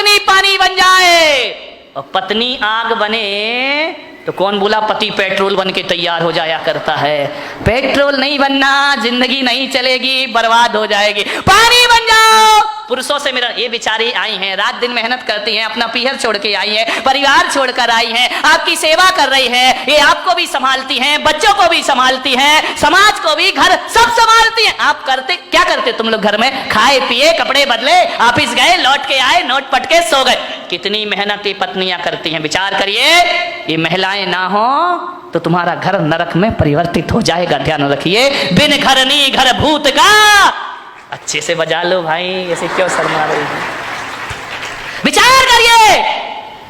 पत्नी पानी बन जाए और पत्नी आग बने तो कौन बोला पति पेट्रोल बन के तैयार हो जाया करता है? पेट्रोल नहीं बनना, जिंदगी नहीं चलेगी, बर्बाद हो जाएगी। पानी बन जाओ। पुरुषों से मेरा ये बेचारी आई हैं, रात दिन मेहनत करती हैं, अपना पीहर छोड़ के आई हैं, परिवार छोड़कर आई हैं, आपकी सेवा कर रही हैं, ये आपको भी संभालती हैं, बच्चों को भी संभालती हैं, समाज को भी, घर सब संभालती हैं। आप करते क्या करते तुम लोग घर में? खाए पिए, कपड़े बदले, ऑफिस गए, लौट के आए, नोट पटके सो गए। कितनी मेहनत ये पत्नियां करती हैं। विचार करिए, ये महिलाएं ना हो तो तुम्हारा घर नरक में परिवर्तित हो जाएगा। ध्यान रखिए। बिन घर नी घर भूत का। अच्छे से बजा लो भाई, ऐसे क्यों शर्मा रही है? विचार करिए,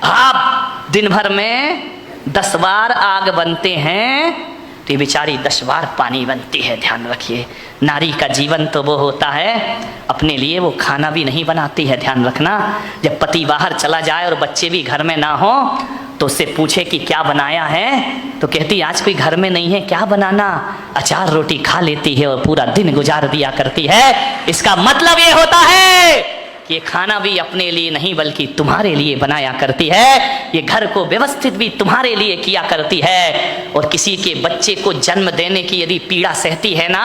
आप दिन भर में 10 बार आग बनते हैं तो ये बेचारी 10 बार पानी बनती है। ध्यान रखिए, नारी का जीवन तो वो होता है, अपने लिए वो खाना भी नहीं बनाती है। ध्यान रखना, जब पति बाहर चला जाए और बच्चे भी घर में ना हो तो उससे पूछे कि क्या बनाया है, तो कहती आज कोई घर में नहीं है, क्या बनाना? अचार रोटी खा लेती है और पूरा दिन गुजार दिया करती है। इसका मतलब ये होता है कि ये खाना भी अपने लिए नहीं बल्कि तुम्हारे लिए बनाया करती है। ये घर को व्यवस्थित भी तुम्हारे लिए किया करती है। और किसी के बच्चे को जन्म देने की यदि पीड़ा सहती है ना,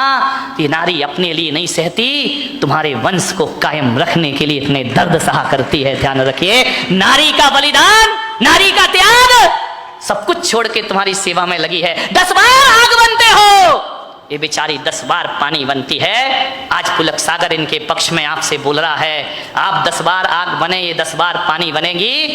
ये नारी अपने लिए नहीं सहती, तुम्हारे वंश को कायम रखने के लिए इतने दर्द सहा करती है। ध्यान रखिए, नारी का बलिदान, नारी का त्याग सब कुछ छोड़ के तुम्हारी सेवा में लगी है। 10 बार आग बनते हो, ये बेचारी 10 बार पानी बनती है। आज पुलक सागर इनके पक्ष में आपसे बोल रहा है, आप 10 बार आग बने, ये 10 बार पानी बनेगी,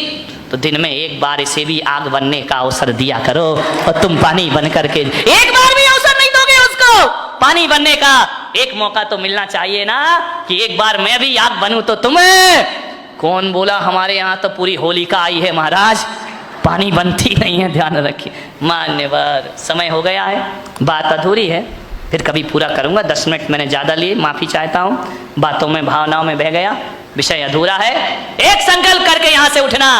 तो दिन में एक बार इसे भी आग बनने का अवसर दिया करो। और तुम पानी बन करके एक बार भी अवसर नहीं दोगे उसको पानी बनने का, एक मौका तो मिलना चाहिए ना कि एक बार मैं भी आग बनूं। तो तुम्हें कौन बोला? हमारे यहाँ तो पूरी होलिका आई है महाराज, पानी बनती नहीं है। ध्यान रखिए। मान्यवर, समय हो गया है, बात अधूरी है, फिर कभी पूरा करूंगा। 10 मिनट मैंने ज़्यादा लिए, माफ़ी चाहता हूँ, बातों में भावनाओं में बह गया, विषय अधूरा है। एक संकल्प करके यहाँ से उठना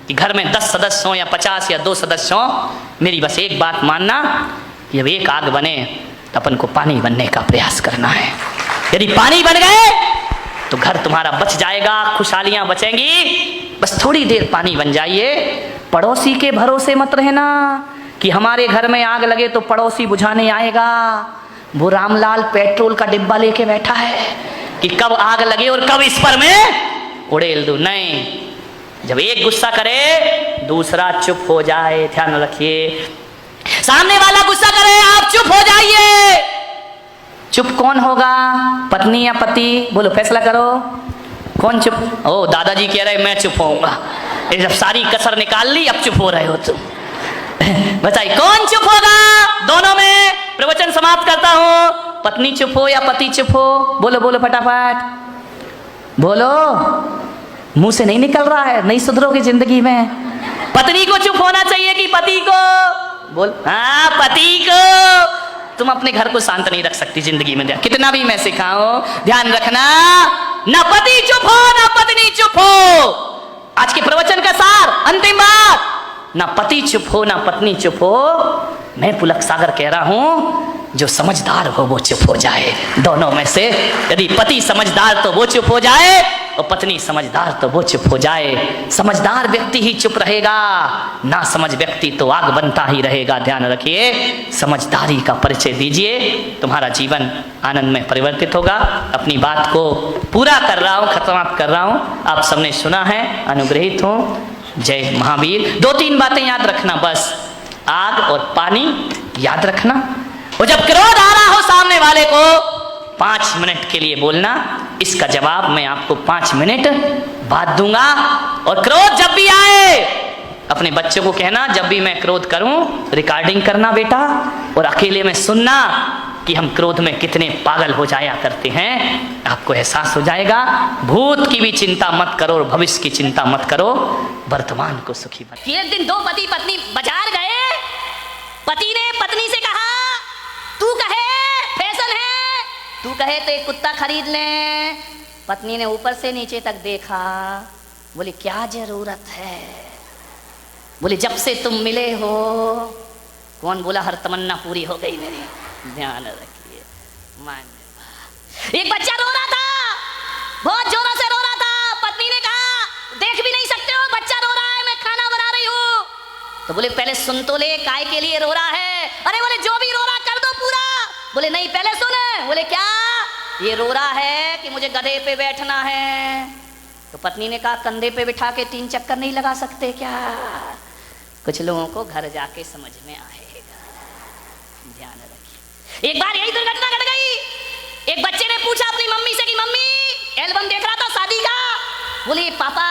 कि घर में 10 सदस्य हों या 50 या 2 सदस्य हों, मेरी बस एक बात मानना कि जब एक आग बने तो अपन को पानी बनने का प्रयास करना है। यदि पानी बन गए तो घर तुम्हारा बच जाएगा, खुशहालियाँ बचेंगी। बस थोड़ी देर पानी बन जाइए। पड़ोसी के भरोसे मत रहना कि हमारे घर में आग लगे तो पड़ोसी बुझाने आएगा। वो रामलाल पेट्रोल का डिब्बा लेके बैठा है कि कब आग लगे और कब इस पर मैं उड़ेल दूं। नहीं, जब एक गुस्सा करे दूसरा चुप हो जाए। ध्यान रखिए, सामने वाला गुस्सा करे, आप चुप हो जाइए। चुप कौन होगा, पत्नी या पति? बोलो, फैसला करो, कौन चुप? ओ दादाजी कह रहे मैं चुप होऊंगा। जब सारी कसर निकाल ली अब चुप हो रहे हो तुम। बताइए कौन चुप होगा? दोनों में प्रवचन समाप्त करता हूं। पत्नी चुप हो या पति चुप हो? बोलो बोलो फटाफट बोलो, मुंह से नहीं निकल रहा है, नहीं सुधरोगे जिंदगी में। पत्नी को चुप होना चाहिए कि पति को? बोल, हाँ पति को। तुम अपने घर को शांत नहीं रख सकती जिंदगी में, कितना भी मैं सिखाऊं। ध्यान रखना, ना पति चुप हो ना पत्नी चुप हो। आज के प्रवचन का सार, अंतिम बात, ना पति चुप हो ना पत्नी चुप हो। मैं पुलक सागर कह रहा हूं, जो समझदार हो वो चुप हो जाए। दोनों में से यदि पति समझदार तो वो चुप हो जाए और पत्नी समझदार तो वो चुप हो जाए। समझदार व्यक्ति ही चुप रहेगा, ना समझ व्यक्ति तो आग बनता ही रहेगा। ध्यान रखिए, समझदारी का परिचय दीजिए, तुम्हारा जीवन आनंद में परिवर्तित होगा। अपनी बात को पूरा कर रहा हूँ, खत्म कर रहा हूँ, आप सबने सुना है, अनुग्रहित हूँ। जय महावीर। 2-3 बातें याद रखना बस, आग और पानी याद रखना। और जब क्रोध आ रहा हो सामने वाले को 5 मिनट के लिए बोलना, इसका जवाब मैं आपको 5 मिनट बाद दूंगा। और क्रोध जब भी आए अपने बच्चों को कहना, जब भी मैं क्रोध करूं रिकॉर्डिंग करना बेटा, और अकेले में सुनना कि हम क्रोध में कितने पागल हो जाया करते हैं। आपको एहसास हो जाएगा। भूत की भी चिंता मत करो और भविष्य की चिंता मत करो, वर्तमान को सुखी बनो। एक दिन 2 पति पत्नी बाजार गए, पति ने पत्नी से कहा तू कहे फैशन है, तू कहे तो एक कुत्ता खरीद ले। पत्नी ने ऊपर से नीचे तक देखा, बोली क्या जरूरत है? बोली जब से तुम मिले हो। कौन बोला हर तमन्ना पूरी हो गई मेरी? ध्यान रखिए। एक बच्चा रो रहा था, बहुत जोरों से रो रहा था। पत्नी ने कहा तो बोले पहले सुन तो ले, काय के लिए रो रहा है? अरे बोले जो भी रो रहा कर दो पूरा। बोले नहीं पहले सुन। बोले क्या? ये रो रहा है कि मुझे गधे पे बैठना है। तो पत्नी ने कहा कंधे पे बिठा के 3 चक्कर नहीं लगा सकते क्या? कुछ लोगों को घर जाके समझ में आएगा, ध्यान रखिए। एक बार यही दुर्घटना घट गई। एक बच्चे ने पूछा अपनी मम्मी से कि मम्मी एल्बम देख रहा था शादी का। बोले पापा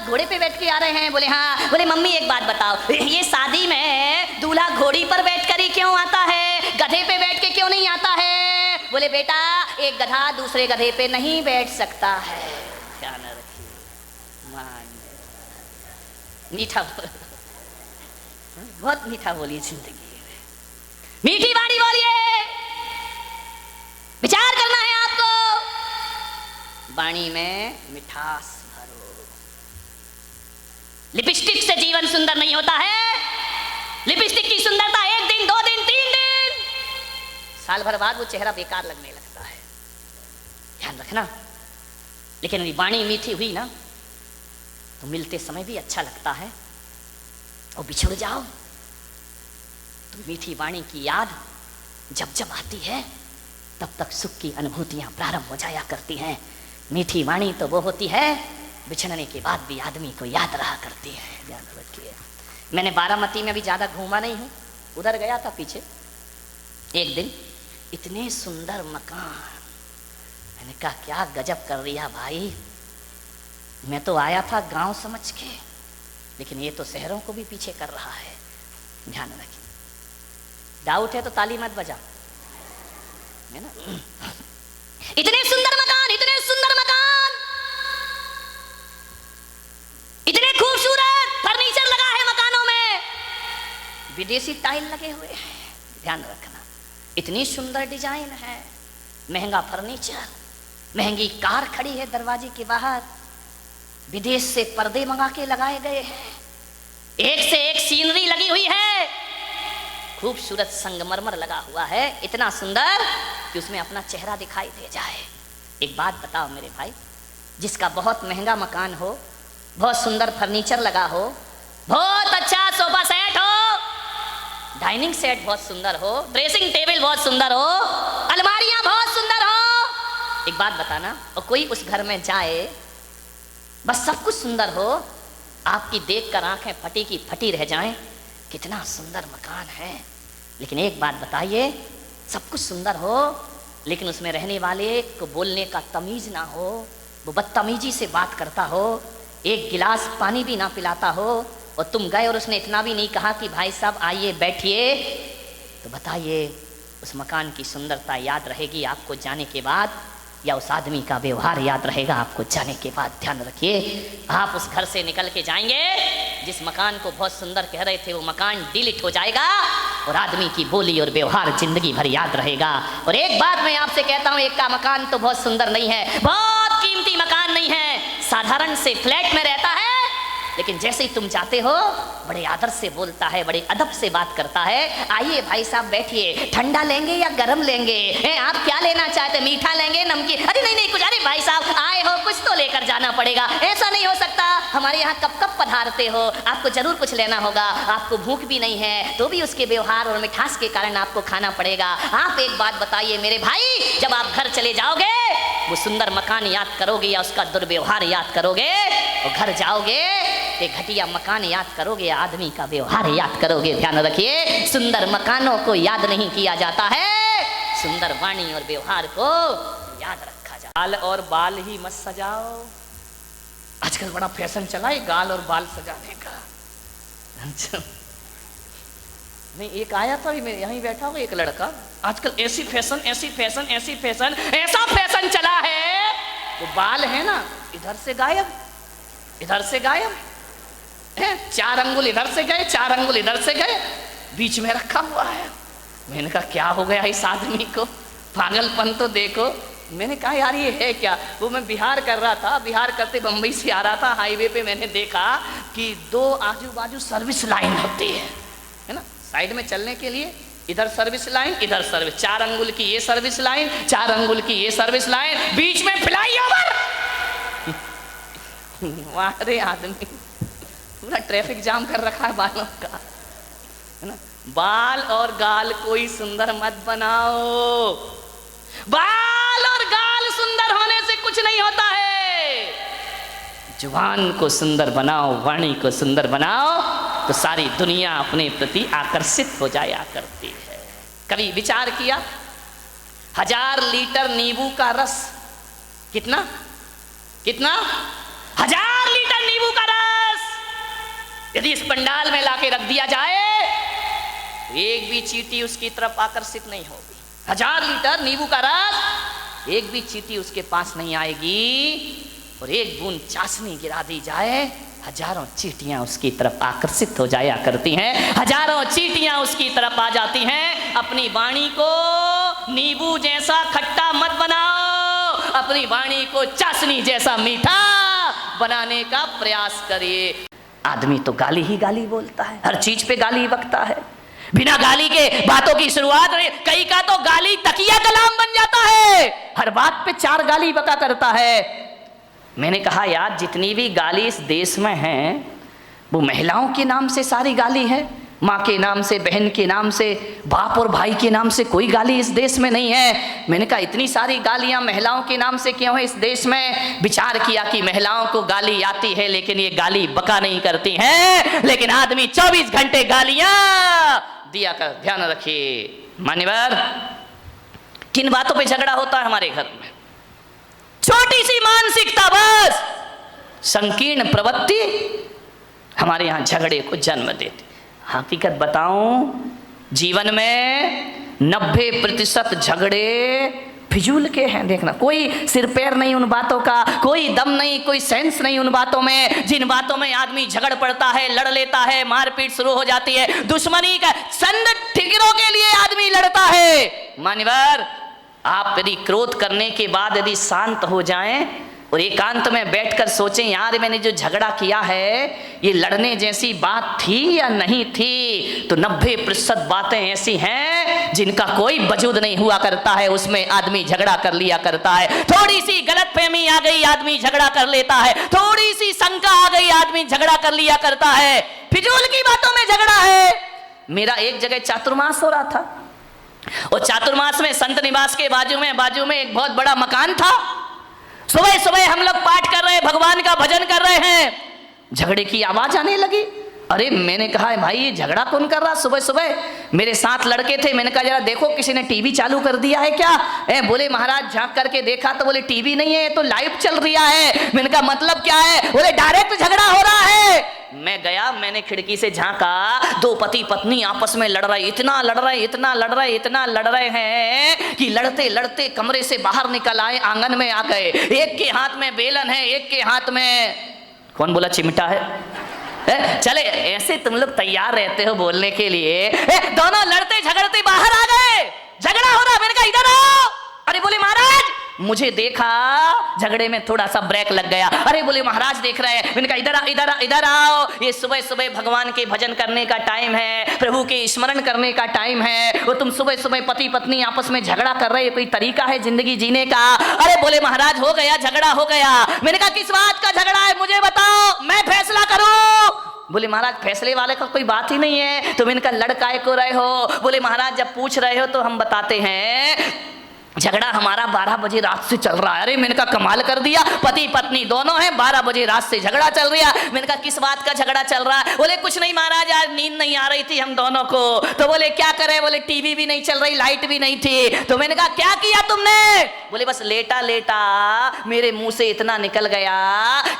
घोड़े पे बैठ के आ रहे हैं। बोले हाँ। बोले मम्मी एक बात बताओ, ये शादी में दूल्हा घोड़ी पर बैठ कर ही क्यों आता है, गधे पे बैठ के क्यों नहीं आता है? बोले बेटा एक गधा दूसरे गधे पे नहीं बैठ सकता है। ध्यान रखिए, मीठा बहुत मीठा बोलिए, जिंदगी मीठी बाणी बोलिए, विचार करना है आपको, वाणी में मिठास भरो। लिपस्टिक से जीवन सुंदर नहीं होता है। लिपस्टिक की सुंदरता 1 दिन 2 दिन 3 दिन, साल भर बाद वो चेहरा बेकार लगने लगता है, ध्यान रखना। लेकिन यदि वाणी मीठी हुई ना तो मिलते समय भी अच्छा लगता है, और बिछड़ जाओ तो मीठी वाणी की याद जब जब आती है तब तक सुख की अनुभूतियां प्रारंभ हो जाया करती हैं। मीठी वाणी तो वो होती है बिछड़ने के बाद भी आदमी को याद रहा करती है, ध्यान रखिए। मैंने बारामती में भी ज़्यादा घूमा नहीं हूँ, उधर गया था पीछे एक दिन, इतने सुंदर मकान, मैंने कहा क्या गजब कर दिया भाई। मैं तो आया था गांव समझ के, लेकिन ये तो शहरों को भी पीछे कर रहा है, ध्यान रखिए। डाउट है तो ताली मत बजा, है ना। इतने सुंदर मकान, इतने सुंदर मकान, इतने खूबसूरत फर्नीचर लगा है मकानों में, विदेशी टाइल लगे हुए हैं, ध्यान रखना। इतनी सुंदर डिजाइन है, महंगा फर्नीचर, महंगी कार खड़ी है दरवाजे के बाहर, विदेश से पर्दे मंगा के लगाए गए हैं, एक से एक सीनरी लगी हुई है, खूबसूरत संगमरमर लगा हुआ है, इतना सुंदर कि उसमें अपना चेहरा दिखाई दे जाए। एक बात बताओ मेरे भाई, जिसका बहुत महंगा मकान हो, बहुत सुंदर फर्नीचर लगा हो, बहुत अच्छा सोफा सेट हो, डाइनिंग सेट बहुत सुंदर हो, ड्रेसिंग टेबल बहुत सुंदर हो, अलमारियां बहुत सुंदर हो, एक बात बताना, और कोई उस घर में जाए, बस सब कुछ सुंदर हो, आपकी देखकर आंखें फटी की फटी रह जाएं, कितना सुंदर मकान है, लेकिन एक बात बताइए, सब कुछ सुंदर हो लेकिन उसमें रहने वाले को बोलने का तमीज ना हो, वो बदतमीजी से बात करता हो, एक गिलास पानी भी ना पिलाता हो, और तुम गए और उसने इतना भी नहीं कहा कि भाई साहब आइए बैठिए, तो बताइए उस मकान की सुंदरता याद रहेगी आपको जाने के बाद, या उस आदमी का व्यवहार याद रहेगा आपको जाने के बाद? ध्यान रखिए, आप उस घर से निकल के जाएंगे, जिस मकान को बहुत सुंदर कह रहे थे वो मकान डिलीट हो जाएगा, और आदमी की बोली और व्यवहार जिंदगी भर याद रहेगा। और एक बात मैं आपसे कहता हूँ, एक का मकान तो बहुत सुंदर नहीं है, बहुत कीमती मकान नहीं है, साधारण से फ्लैट में रहता है, लेकिन जैसे ही तुम जाते हो बड़े आदर से बोलता है, बड़े अदब से बात करता है, आइए भाई साहब बैठिए, ठंडा लेंगे या गरम लेंगे, आप क्या लेना चाहते, मीठा लेंगे नमकीन? अरे नहीं नहीं कुछ, अरे भाई साहब आए हो कुछ तो लेकर जाना पड़ेगा, ऐसा नहीं हो सकता, हमारे यहाँ कब कब पधारते हो, आपको जरूर कुछ लेना होगा, आपको भूख भी नहीं है तो भी उसके व्यवहार और मिठास के कारण आपको खाना पड़ेगा। आप एक बात बताइए मेरे भाई, जब आप घर चले जाओगे वो सुंदर मकान याद करोगे या उसका दुर्व्यवहार याद करोगे? और घर जाओगे एक घटिया मकान याद करोगे या आदमी का व्यवहार याद करोगे? ध्यान रखिए, सुंदर मकानों को याद नहीं किया जाता है, सुंदर वाणी और व्यवहार को याद रखा जाता है। गाल और बाल ही मत सजाओ, आजकल बड़ा फैशन चला है गाल और बाल सजाने का। अच्छा नहीं, एक आया था यहीं बैठा हुआ एक लड़का, आजकल ऐसी फैशन ऐसी फैशन ऐसी फैशन, ऐसा फैशन चला है, वो बाल है ना इधर से गायब इधर से गायब, 4 अंगुल इधर से गए 4 अंगुल इधर से गए, बीच में रखा हुआ है। मैंने कहा क्या हो गया इस आदमी को, पागलपन तो देखो। मैंने कहा यार ये है क्या? वो मैं बिहार कर रहा था, बिहार करते बम्बई से आ रहा था, हाईवे पे मैंने देखा कि 2 आजू बाजू सर्विस लाइन होती है ना, साइड में चलने के लिए, इधर सर्विस लाइन इधर सर्विस, 4 अंगुल की ये सर्विस लाइन 4 अंगुल की ये सर्विस लाइन, बीच में फ्लाईओवर। वाह रे आदमी, पूरा ट्रैफिक जाम कर रखा है बालों का। है ना। बाल और गाल कोई सुंदर मत बनाओ, बाल और गाल सुंदर होने से कुछ नहीं होता है। जुबान को सुंदर बनाओ, वाणी को सुंदर बनाओ, तो सारी दुनिया अपने प्रति आकर्षित हो जाया करती है। कभी विचार किया, 1000 लीटर नींबू का रस, कितना कितना 1000 लीटर नींबू का रस यदि इस पंडाल में लाके रख दिया जाए, एक भी चींटी उसकी तरफ आकर्षित नहीं होगी। 1000 लीटर नींबू का रस, एक भी चींटी उसके पास नहीं आएगी। और एक बूंद चाशनी गिरा दी जाए, हजारों चींटियां उसकी तरफ आकर्षित हो जाया करती हैं, हजारों चींटियां उसकी तरफ आ जाती हैं। अपनी वाणी को नींबू जैसा खट्टा मत बनाओ, अपनी वाणी को चाशनी जैसा मीठा बनाने का प्रयास करिए। आदमी तो गाली ही गाली बोलता है, हर चीज पे गाली बकता है, बिना गाली के बातों की शुरुआत, कई का तो गाली तकिया कलाम बन जाता है, हर बात पे 4 गाली बका करता है। मैंने कहा यार, जितनी भी गाली इस देश में है वो महिलाओं के नाम से सारी गाली है, माँ के नाम से, बहन के नाम से, बाप और भाई के नाम से कोई गाली इस देश में नहीं है। मैंने कहा इतनी सारी गालियाँ महिलाओं के नाम से क्यों है इस देश में। विचार किया कि महिलाओं को गाली आती है लेकिन ये गाली बका नहीं करती हैं, लेकिन आदमी 24 घंटे गालियाँ दिया कर। ध्यान रखिए मान्यवर, किन बातों पे झगड़ा होता है हमारे घर में, छोटी सी मानसिकता बस संकीर्ण प्रवृत्ति हमारे यहाँ झगड़े को जन्म देती। हकीकत बताऊं, जीवन में 90% झगड़े फिजूल के हैं। देखना, कोई सिर पैर नहीं उन बातों का, कोई दम नहीं, कोई सेंस नहीं उन बातों में, जिन बातों में आदमी झगड़ पड़ता है, लड़ लेता है, मारपीट शुरू हो जाती है, दुश्मनी का संद ठिकरों के लिए आदमी लड़ता है। मान्यवर, आप यदि क्रोध करने के बाद यदि शांत हो जाएं और एकांत में बैठकर सोचें, यार मैंने जो झगड़ा किया है ये लड़ने जैसी बात थी या नहीं थी, तो 90% बातें ऐसी हैं जिनका कोई वजूद नहीं हुआ करता है, उसमें आदमी झगड़ा कर लिया करता है। थोड़ी सी गलतफहमी आ गई, आदमी झगड़ा कर लेता है, थोड़ी सी शंका आ गई, आदमी झगड़ा कर लिया करता है, फिजूल की बातों में झगड़ा है। मेरा एक जगह चातुर्मास हो रहा था, और चातुर्मास में संत निवास के बाजू में एक बहुत बड़ा मकान था। सुबह सुबह हम लोग पाठ कर रहे हैं, भगवान का भजन कर रहे हैं, झगड़े की आवाज आने लगी। अरे मैंने कहा भाई ये झगड़ा कौन कर रहा सुबह सुबह। मेरे साथ लड़के थे, मैंने कहा जरा देखो किसी ने टीवी चालू कर दिया है क्या। बोले महाराज झांक करके देखा तो बोले टीवी नहीं है, ये तो लाइव चल रहा है। मैंने कहा मतलब क्या है, बोले डायरेक्ट झगड़ा हो रहा है। मैं गया, मैंने खिड़की से झांका, 2 पति पत्नी आपस में लड़ रहे, इतना लड़ रहे हैं कि लड़ते लड़ते कमरे से बाहर निकल आए, आंगन में आ गए। एक के हाथ में बेलन है, एक के हाथ में कौन बोला चिमटा है। चले ऐसे तुम लोग तैयार रहते हो बोलने के लिए, दोनों लड़ते झगड़ते बाहर आ गए, झगड़ा हो रहा। मैंने कहा इधर आओ। अरे बोले महाराज, मुझे देखा, झगड़े में थोड़ा सा ब्रेक लग गया। अरे बोले महाराज देख रहे हैं। मैंने कहा इधर आओ, ये सुबह सुबह भगवान के भजन करने का टाइम है, प्रभु के स्मरण करने का टाइम है, वो तुम सुबह सुबह पति पत्नी आपस में झगड़ा कर रहे, कोई तरीका है जिंदगी जीने का। अरे बोले महाराज हो गया, झगड़ा हो गया। मैंने कहा किस बात का झगड़ा है मुझे बताओ, मैं फैसला करूं। बोले महाराज फैसले वाले का कोई बात ही नहीं है। तो मैंने कहा लड़काए को रहे हो। बोले महाराज जब पूछ रहे हो तो हम बताते हैं, झगड़ा हमारा 12 बजे रात से चल रहा है। अरे मैंने कहा कमाल कर दिया, पति पत्नी दोनों हैं, 12 बजे रात से झगड़ा चल रहा है। मैंने कहा किस बात का झगड़ा चल रहा है। बोले कुछ नहीं महाराज, आज नींद नहीं आ रही थी हम दोनों को। तो बोले क्या करे। बोले टीवी भी नहीं चल रही, लाइट भी नहीं थी। तो मैंने कहा क्या किया तुमने। बोले बस लेटा लेटा मेरे मुंह से इतना निकल गया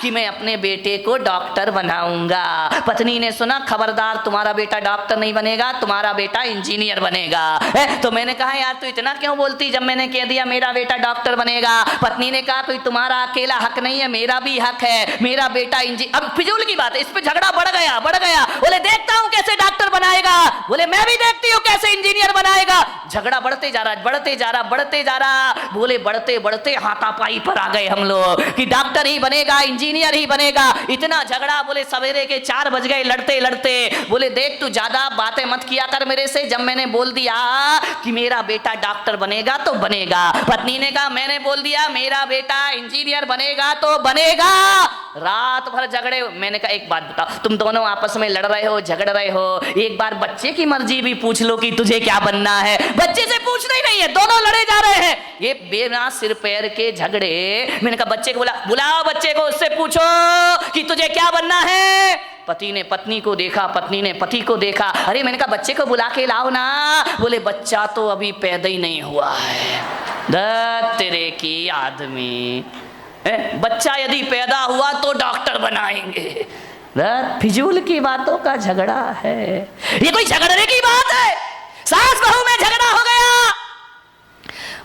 कि मैं अपने बेटे को डॉक्टर बनाऊंगा। पत्नी ने सुना, खबरदार तुम्हारा बेटा डॉक्टर नहीं बनेगा, तुम्हारा बेटा इंजीनियर बनेगा। तो मैंने कहा यार तू इतना क्यों बोलती, जब मैंने कह दिया मेरा बेटा डॉक्टर बनेगा। पत्नी ने कहा कोई तुम्हारा अकेला हक नहीं है, मेरा भी हक है, मेरा बेटा इंजीनियर। अब फिजूल की बात है, इस पे झगड़ा बढ़ गया। बोले देखता हूं कैसे डॉक्टर बनाएगा। बोले मैं भी देखती हूं कैसे इंजीनियर बनाएगा। झगड़ा बढ़ते जा रहा। बोले बढ़ते बढ़ते हाथापाई पर आ गए हम लोग कि डॉक्टर ही बनेगा, इंजीनियर ही बनेगा। इतना झगड़ा, बोले सवेरे के 4 बज गए लड़ते लड़ते। बोले देख तू ज्यादा बातें मत किया कर मेरे से, जब मैंने बोल दिया कि मेरा बेटा डॉक्टर बनेगा तो बनेगा। पत्नी ने कहा मैंने बोल दिया मेरा बेटा इंजीनियर बनेगा तो बनेगा। रात भर झगड़े। मैंने कहा एक बात बताओ, तुम दोनों आपस में लड़ रहे हो, झगड़ रहे हो, एक बार बच्चे की मर्जी भी पूछ लो कि तुझे क्या बनना है। बच्चे से पूछना ही नहीं है, दोनों लड़े जा रहे हैं, ये बिना सिर पैर के झगड़े। मैंने कहा बच्चे को बुलाओ बच्चे को, उससे पूछो कि तुझे क्या बनना है। पति ने पत्नी को देखा, पत्नी ने पति को देखा। अरे मैंने कहा बच्चे को बुला के लाओ ना। बोले बच्चा तो अभी पैदा ही नहीं हुआ है। तेरे की आदमी, बच्चा यदि पैदा हुआ तो डॉक्टर बनाएंगे। फिजूल की बातों का झगड़ा है, ये कोई झगड़ने की बात है? सास बहू में झगड़ा हो गया,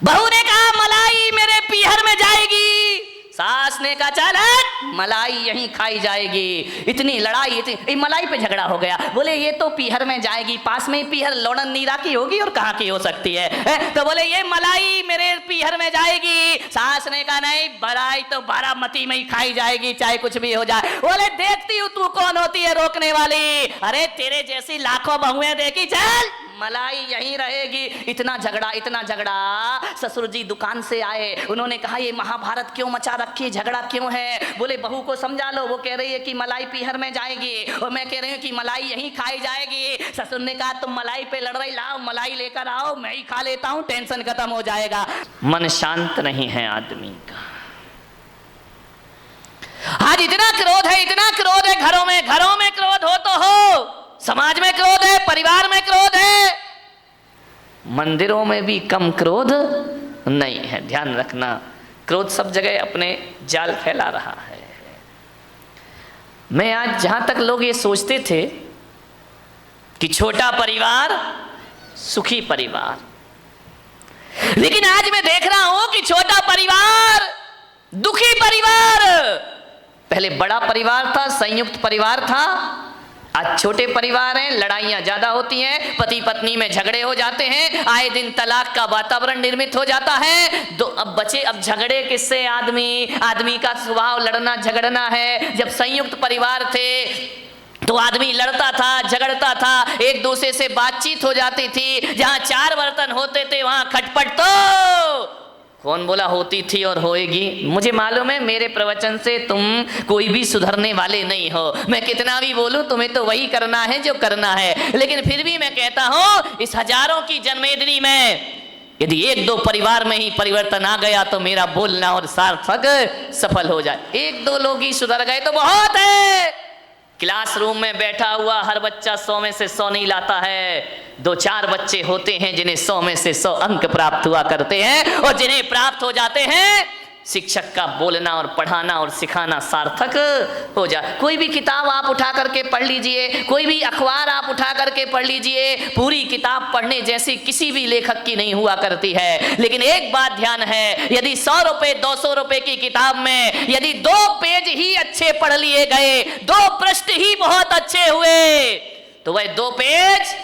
बहू ने कहा मलाई मेरे पीहर में जाएगी, सास ने कहा चल मलाई यहीं खाई जाएगी। इतनी लड़ाई, इतनी मलाई पे झगड़ा हो गया। बोले ये तो पीहर में जाएगी, पास में ही पीहर लोड़न नीरा की होगी और कहाँ की हो सकती है? तो बोले ये मलाई मेरे पीहर में जाएगी। सास ने कहा नहीं, मलाई तो बारामती में ही खाई जाएगी, चाहे कुछ भी हो जाए। बोले देखती हूँ तू कौन होती है रोकने वाली, अरे तेरे जैसी लाखों बहुएं देखी, चल मलाई यहीं रहेगी। इतना झगड़ा, इतना झगड़ा। ससुर जी दुकान से आए, उन्होंने कहा ये महाभारत क्यों मचा रखी, झगड़ा क्यों है? बोले बहू को समझा लो, वो कह रही है कि मलाई पीहर में जाएगी और मैं कह रही हूँ कि मलाई यहीं खाई जाएगी। ससुर ने कहा तुम मलाई पे लड़ रही, लाओ मलाई लेकर आओ, मैं ही खा लेता हूँ, टेंशन खत्म हो जाएगा। मन शांत नहीं है आदमी का। आज इतना क्रोध है, इतना क्रोध है घरों में क्रोध हो तो हो, समाज में क्रोध है, परिवार में क्रोध है, मंदिरों में भी कम क्रोध नहीं है। ध्यान रखना, क्रोध सब जगह अपने जाल फैला रहा है। मैं आज जहां तक लोग ये सोचते थे कि छोटा परिवार सुखी परिवार, लेकिन आज मैं देख रहा हूं कि छोटा परिवार दुखी परिवार। पहले बड़ा परिवार था, संयुक्त परिवार था, आज छोटे परिवार हैं, लड़ाइयां ज्यादा होती हैं, पति पत्नी में झगड़े हो जाते हैं, आए दिन तलाक का वातावरण निर्मित हो जाता है। अब झगड़े किससे? आदमी का स्वभाव लड़ना झगड़ना है। जब संयुक्त परिवार थे तो आदमी लड़ता था, झगड़ता था, एक दूसरे से बातचीत हो जाती थी। जहां 4 बर्तन होते थे वहां खटपट तो कौन बोला होती थी और होएगी। मुझे मालूम है मेरे प्रवचन से तुम कोई भी सुधरने वाले नहीं हो, मैं कितना भी बोलूं तुम्हें तो वही करना है जो करना है। लेकिन फिर भी मैं कहता हूं इस हजारों की जन्मेदिनी में यदि 1-2 परिवार में ही परिवर्तन आ गया तो मेरा बोलना और सार्थक सफल हो जाए। 1-2 लोग ही सुधर गए तो बहुत है। क्लासरूम में बैठा हुआ हर बच्चा 100 में से 100 नहीं लाता है। 2-4 बच्चे होते हैं जिन्हें 100 में से 100 अंक प्राप्त हुआ करते हैं, और जिन्हें प्राप्त हो जाते हैं शिक्षक का बोलना और पढ़ाना और सिखाना सार्थक हो जाए। कोई भी किताब आप उठा करके पढ़ लीजिए, कोई भी अखबार आप उठा करके पढ़ लीजिए, पूरी किताब पढ़ने जैसी किसी भी लेखक की नहीं हुआ करती है। लेकिन एक बात ध्यान है, यदि 100 रुपए 200 रुपए की किताब में यदि 2 पेज ही अच्छे पढ़ लिए गए, 2 पृष्ठ ही बहुत अच्छे हुए, तो वह 2 पेज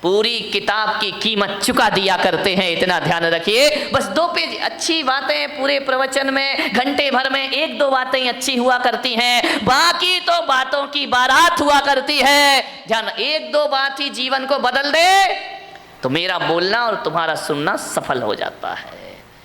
पूरी किताब की कीमत चुका दिया करते हैं। इतना ध्यान रखिए। बस 2 पेज अच्छी बातें पूरे प्रवचन में, घंटे भर में 1-2 बातें अच्छी हुआ करती हैं, बाकी तो बातों की बारात हुआ करती है। ध्यान, 1-2 बात ही जीवन को बदल दे तो मेरा बोलना और तुम्हारा सुनना सफल हो जाता है।